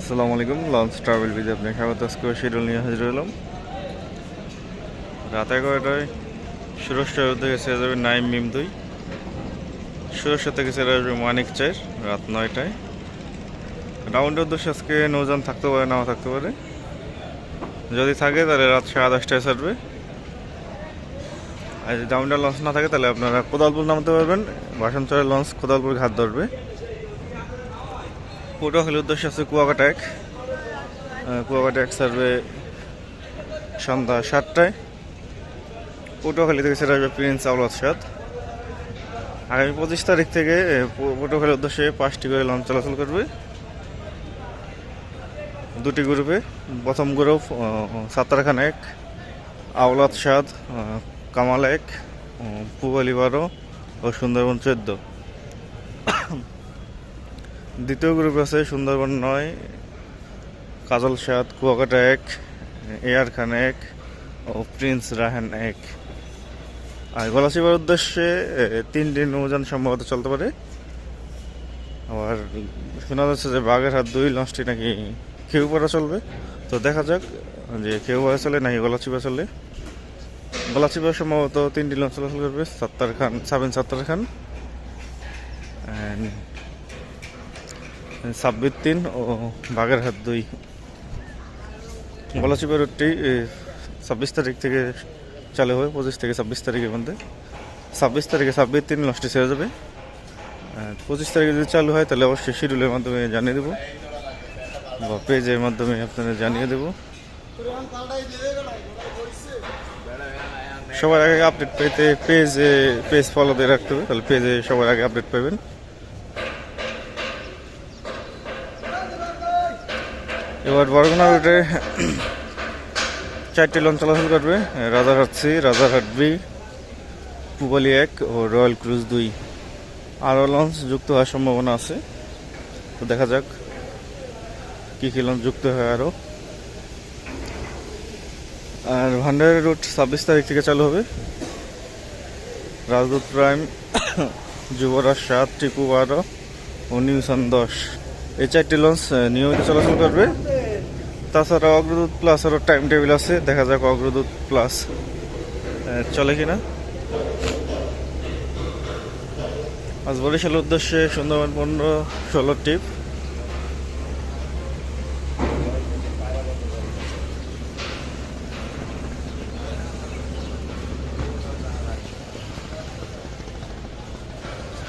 আসসালামু আলাইকুম। Launch travel ভিজে আপনি স্বাগত। আজকে শিডিউল নিয়ে হাজির হলাম। রাত 11টায় সুরক্ষা থেকে ছেড়ে যাবে নাইম মিম 2, সুরক্ষা থেকে ছেড়ে আসবে মানিক 4 রাত 9টায়। রাউন্ডের উদ্দেশ্যে আজকে নৌযান থাকতে পারে, নাও থাকতে পারে। যদি থাকে তাহলে রাত 10:30টায় ছাড়বে। আর যদি রাউন্ডার লঞ্চ না থাকে তাহলে আপনারা কোদালপুর নামতে পারবেন। ভাষণচরের লঞ্চ কোদালপুর ঘাট ধরবে। পটুয়াখালীর উদ্দেশ্যে আছে কুয়াকাটা 1, কুয়াকাটা 1 ছাড়বে সন্ধ্যা 7টায়। পটুয়াখালী থেকে ছেড়ে আসবে প্রিন্স আওলাদ 7। আগামী 25 তারিখ থেকে পটুয়াখালীর উদ্দেশ্যে 5টি করে লঞ্চ চলাচল করবে, 2টি গ্রুপে। প্রথম গ্রুপ সাত্তারখান 1, আওলাদ 7, কামাল 1, পুবালি 12 ও সুন্দরবন 14। দ্বিতীয় গ্রুপ আছে সুন্দরবন 9, কাজল 7, কুয়াকাটা 1, এয়ার খান 1 ও প্রিন্স রাহান 1। আর গলাচিপার উদ্দেশ্যে 3টি নৌযান সম্ভবত চলতে পারে। আবার শোনা যাচ্ছে যে বাগেরহাট 2 লঞ্চটি নাকি খেউপাড়া চলবে। তো দেখা যাক যে খেউপাড়া চলে নাকি গলাচিপা চলে। গলাচিপা সম্ভবত 3টি লঞ্চ চলাচল করবে, সাবিন সাত্তার খান, সাব্বির 3 ও বাগেরহাট 2। গলাচিপা রুটটি 26 তারিখ থেকে চালু হবে, 25 থেকে 26 তারিখের মধ্যে। 26 তারিখে সাব্বির 3 লঞ্চটি ছেড়ে যাবে। 25 তারিখে যদি চালু হয় তাহলে অবশ্যই শিডিউলের মাধ্যমে জানিয়ে দেবো বা পেজের মাধ্যমে আপনাদের জানিয়ে দেবো। সবার আগে আপডেট পেতে পেজ ফলো দিয়ে রাখতে হবে, তাহলে পেজে সবার আগে আপডেট পাবেন। এবার বরগুনা রুটে 4টি লঞ্চ চলাচল করবে, রাজারহাট C, রাজারহাট B, পুবালি 1 ও রয়্যাল ক্রুজ 2। আরও লঞ্চ যুক্ত হওয়ার সম্ভাবনা আছে, তো দেখা যাক কী কী লঞ্চ যুক্ত হয় আরও। আর ভান্ডারের রুট 26 তারিখ থেকে চালু হবে। রাজদূত প্রাইম, যুবরাজ 7, টিপু 12 ও নিউসান 10, এই 4টি লঞ্চ নিয়মিত চলাচল করবে। তাছাড়া অগ্রদূত প্লাস আরও টাইম টেবিল আছে, দেখা যাক অগ্রদূত প্লাস চলে কিনা। আজ বরিশালের উদ্দেশ্যে সুন্দরবন 15-16 ট্রিপ।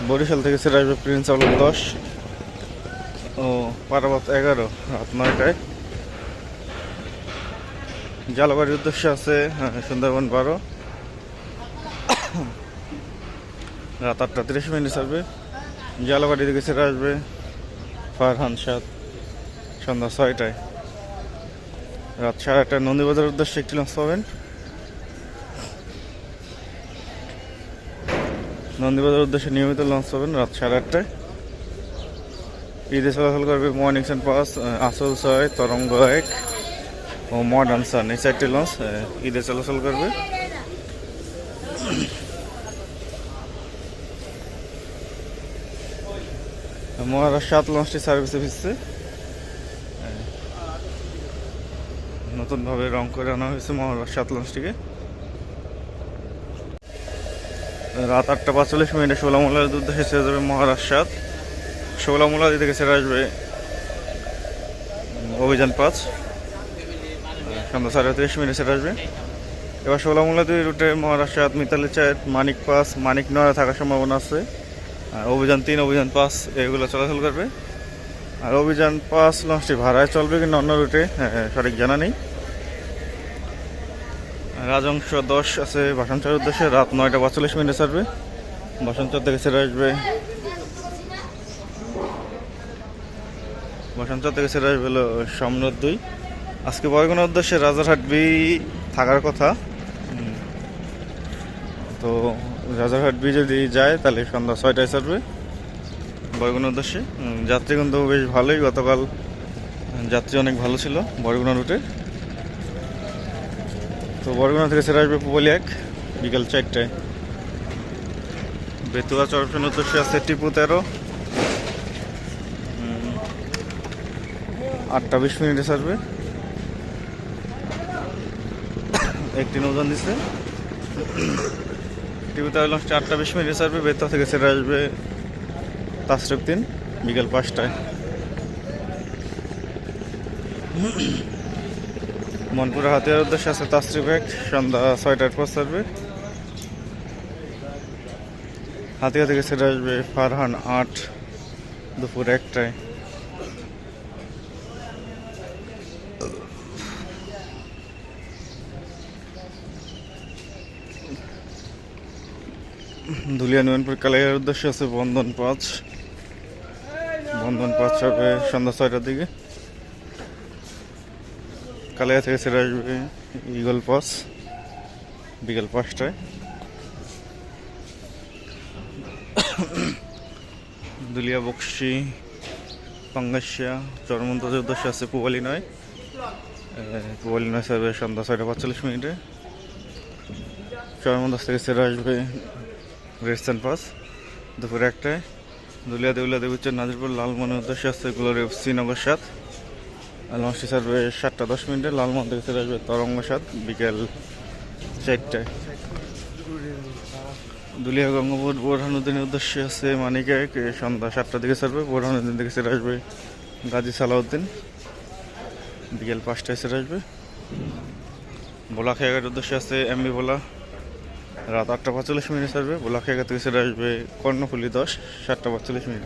বরিশাল থেকে ছেড়ে আসবে প্রিন্স আওলাদ 10 ও পারাবত 11 রাত 9টায়। জালবাড়ির উদ্দেশ্যে আছে সুন্দরবন 12 রাত 8:30 ছাড়বে। জালবাড়ি থেকে ছেড়ে আসবে ফারহান 7 সন্ধ্যা 6টায়। রাত 8:30 নন্দীবাজারের উদ্দেশ্যে একটি লঞ্চ পাবেন। নন্দীবাজারের উদ্দেশ্যে নিয়মিত লঞ্চ পাবেন রাত 8:30টায়। ঈদে চলাচল করবে মর্নিং সান 5, আসল 6, তরঙ্গ 1 ও মডার্ন সান, এই 4টি লঞ্চ ঈদে চলাচল করবে। মহারাজ 7 লঞ্চটি সার্ভিসে ফিরছে, নতুনভাবে রং করে আনা হয়েছে মহারাজ 7 লঞ্চটিকে। রাত 8:45 ষোলামুলার উদ্দেশ্যে ছেড়ে যাবে মহারাজ 7। ষোলামুলাদি থেকে ছেড়ে আসবে অভিযান 5, সন্ধ্যা 3:30 ছেড়ে আসবে। এবার ষোলামুলাদি রুটে মহারাজ 7, মিতালি 4, মানিক 5, মানিক 9 থাকার সম্ভাবনা আছে। অভিযান 3, অভিযান 5 এগুলো চলাচল করবে। আর অভিযান 5 লঞ্চটি ভাড়ায় চলবে কিন্তু অন্য রুটে সঠিক জানা নেই। রাজংশ 10 আছে ভাষণচরের উদ্দেশ্যে, রাত 9:45 ছাড়বে। ভাষণচর থেকে ছেড়ে আসবে হলো সম্রাট 2। আজকে বরগুনার উদ্দেশ্যে রাজারহাট B থাকার কথা, তো রাজারহাট B যদি যায় তাহলে সন্ধ্যা 6টায় ছাড়বে বরগুনার উদ্দেশ্যে। যাত্রী কিন্তু বেশ ভালোই, গতকাল যাত্রী অনেক ভালো ছিল বরগুনা রুটে। তো বরগুনা থেকে ছেড়ে আসবে পুবালি 1 বিকাল 4টায়। বেতুয়া চরফের উদ্দেশ্যে আছে টিপু 13, 8:20 ছাড়বে। একটি নৌযান দিচ্ছে টিভিতে লঞ্চটা 8:20 ছাড়বে। বেতা থেকে ছেড়ে আসবে তাসরিফ 3 বিকেল 5টায়। মনপুরা হাতিয়ার উদ্দেশ্যে আছে তাসরিফ 1 সন্ধ্যা 6টার পর ছাড়বে। হাতিয়া থেকে ছেড়ে আসবে ফারহান 8 দুপুর 1টায়। ধুলিয়া নয়নপুর কালাইয়ার উদ্দেশ্যে আছে বন্ধন 5 হবে সন্ধ্যা 6টার দিকে। কালাইয়া থেকে ছেড়ে আসবে ইগল 5 বিকেল 5টায়। দুলিয়া বক্সি পাঙ্গাসিয়া চরমন্তাজের উদ্দেশ্যে আছে পুবালি 9 ছাড়বে সন্ধ্যা 6:45। চরমন্তাজ থেকে ছেড়ে আসবে রেডসান 5 দুপুর 1টায়। দুলিয়া দেউলিয়া দেবীচর নাজিরপুর লালমনের উদ্দেশ্যে আছে গ্লোরি শ্রীনগর 7 লঞ্চটি ছাড়বে 7:10। লালমোহন থেকে ছেড়ে আসবে তরঙ্গ 7 বিকেল 4টায়। দুলিয়া গঙ্গাপুর বোরহানুদ্দিনের উদ্দেশ্যে আছে মানিক 1 সন্ধ্যা 7টার দিকে ছাড়বে। বোরহানুদ্দিন থেকে ছেড়ে আসবে গাজী সালাউদ্দিন বিকেল 5টায় ছেড়ে আসবে। ভোলা খেয়াঘাটের উদ্দেশ্যে আছে এমবি ভোলা রাত 8:45 ছাড়বে। ভোলা খেয়াঘাট থেকে ছেড়ে আসবে কর্ণফুলি 10 7:45।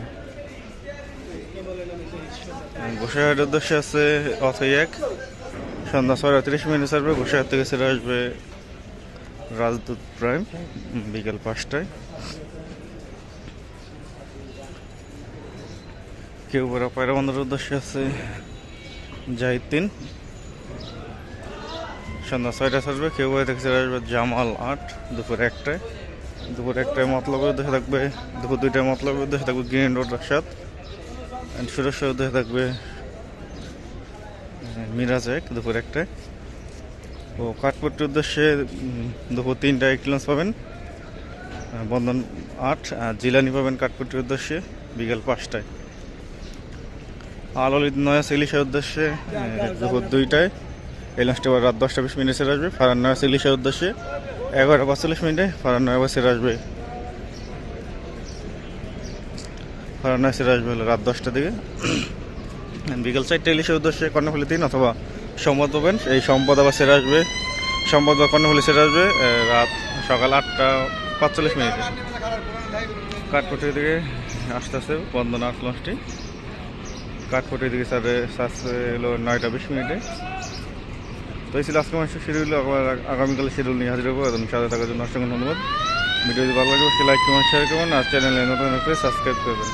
গোসাইহাটের উদ্দেশ্যে আছে অথই 1 সন্ধ্যা 6:30 ছাড়বে। গোসাইহাট থেকে ছেড়ে আসবে রাজদূত প্রাইম বিকেল 5টায়। কেউপাড়া পায়রা বন্দরের উদ্দেশ্যে আছে জাহিদ 3 সন্ধ্যা 6টায় ছাড়বে। কেউপাড়া থেকে ছেড়ে আসবে জামাল 8 দুপুর 1টায়। দুপুর 1টায় মতলবের উদ্দেশ্যে থাকবে দুপুর 2টায় মতলবের উদ্দেশ্যে থাকবে গ্রিন রোড 7 সুরেশ্বর উদ্দেশ্যে থাকবে মিরাজ 1 দুপুর 1টায়। ও কাঠপট্টির উদ্দেশ্যে দুপুর 3টায় একটি লঞ্চ পাবেন বন্ধন 8 আর জিলানি পাবেন কাঠপট্টির উদ্দেশ্যে বিকেল 5টায়। আলোলিত নয়া ইলিশের উদ্দেশ্যে দুপুর 2টায় এই লঞ্চটি আবার রাত 10:20 ছেড়ে আসবে। ফারান নয়া ইলিশের উদ্দেশ্যে 11:45 ফারান নয়া ছেড়ে আসবে। ফারান নয়া ছেড়ে আসবে হলো রাত 10টার দিকে। বিকেল 4টায় ইলিশের উদ্দেশ্যে কর্ণফুলি 3 অথবা সম্পদ পাবেন। এই সম্পদ আবার ছেড়ে আসবে সম্পদ বা কর্ণফুলি ছেড়ে আসবে সকাল 8:45। কাঠপট্টির দিকে আসতেছে বন্ধন 8 লঞ্চটি। কাঠপট্টির দিকে ছাড়ছে হলো 9:20। তো এই ছিল আজকে মানুষের শিডিউল। আগামীকালে শিডিউল নিয়ে হাজির হবো। এবং সাথে থাকার জন্য অসংখ্য ধন্যবাদ। ভিডিও যদি ভালো লাগে অবশ্যই লাইক কমেন্ট শেয়ার করবেন আর চ্যানেলে নতুন সাবস্ক্রাইব করবেন।